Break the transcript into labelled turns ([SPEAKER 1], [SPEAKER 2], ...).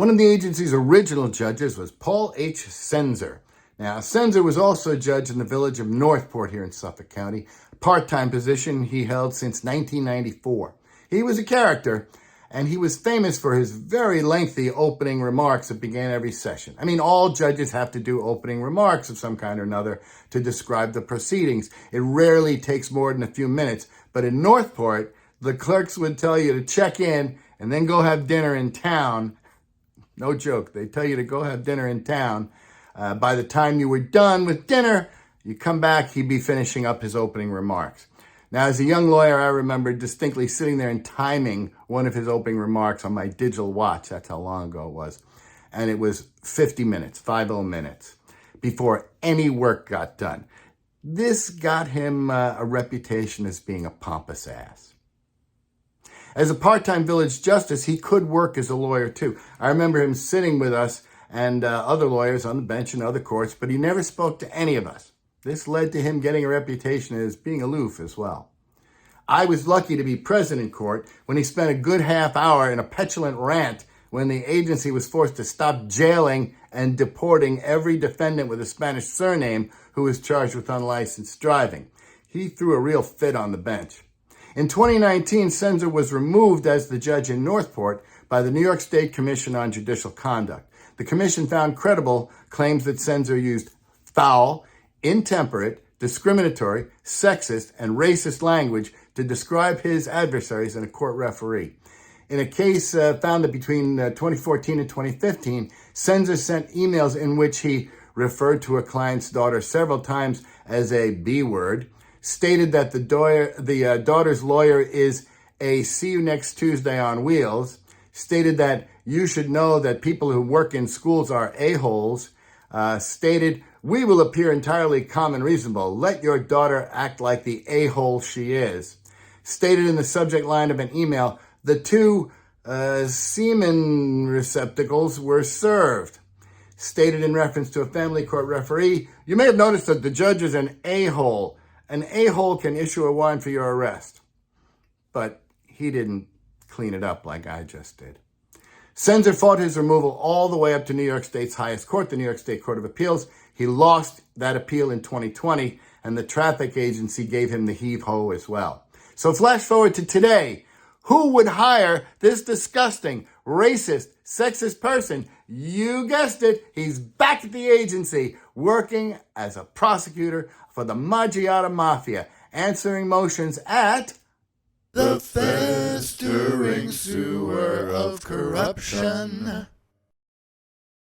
[SPEAKER 1] One of the agency's original judges was Paul H. Senzer. Now, Senzer was also a judge in the village of Northport here in Suffolk County, a part-time position he held since 1994. He was a character, and he was famous for his very lengthy opening remarks that began every session. I mean, all judges have to do opening remarks of some kind or another to describe the proceedings. It rarely takes more than a few minutes, but in Northport, the clerks would tell you to check in and then go have dinner in town. No joke. They tell you to go have dinner in town. By the time you were done with dinner, you come back, he'd be finishing up his opening remarks. Now, as a young lawyer, I remember distinctly sitting there and timing one of his opening remarks on my digital watch. That's how long ago it was. And it was 50 minutes, 50 minutes, before any work got done. This got him a reputation as being a pompous ass. As a part-time village justice, he could work as a lawyer too. I remember him sitting with us and other lawyers on the bench in other courts, but he never spoke to any of us. This led to him getting a reputation as being aloof as well. I was lucky to be present in court when he spent a good half hour in a petulant rant when the agency was forced to stop jailing and deporting every defendant with a Spanish surname who was charged with unlicensed driving. He threw a real fit on the bench. In 2019, Senzer was removed as the judge in Northport by the New York State Commission on Judicial Conduct. The commission found credible claims that Senzer used foul, intemperate, discriminatory, sexist, and racist language to describe his adversaries and a court referee. In a case found that between 2014 and 2015, Senzer sent emails in which he referred to a client's daughter several times as a B word, stated that the daughter's lawyer is a see you next Tuesday on wheels, stated that you should know that people who work in schools are a-holes, stated, we will appear entirely calm and reasonable. Let your daughter act like the a-hole she is. Stated in the subject line of an email, the two semen receptacles were served. Stated in reference to a family court referee, you may have noticed that the judge is an a-hole. An a-hole can issue a warrant for your arrest. But he didn't clean it up like I just did. Senzer fought his removal all the way up to New York State's highest court, the New York State Court of Appeals. He lost that appeal in 2020, and the traffic agency gave him the heave-ho as well. So flash forward to today. Who would hire this disgusting, racist, sexist person? You guessed it. He's back at the agency, working as a prosecutor for the Maggiata Mafia, answering motions at
[SPEAKER 2] the festering sewer of corruption.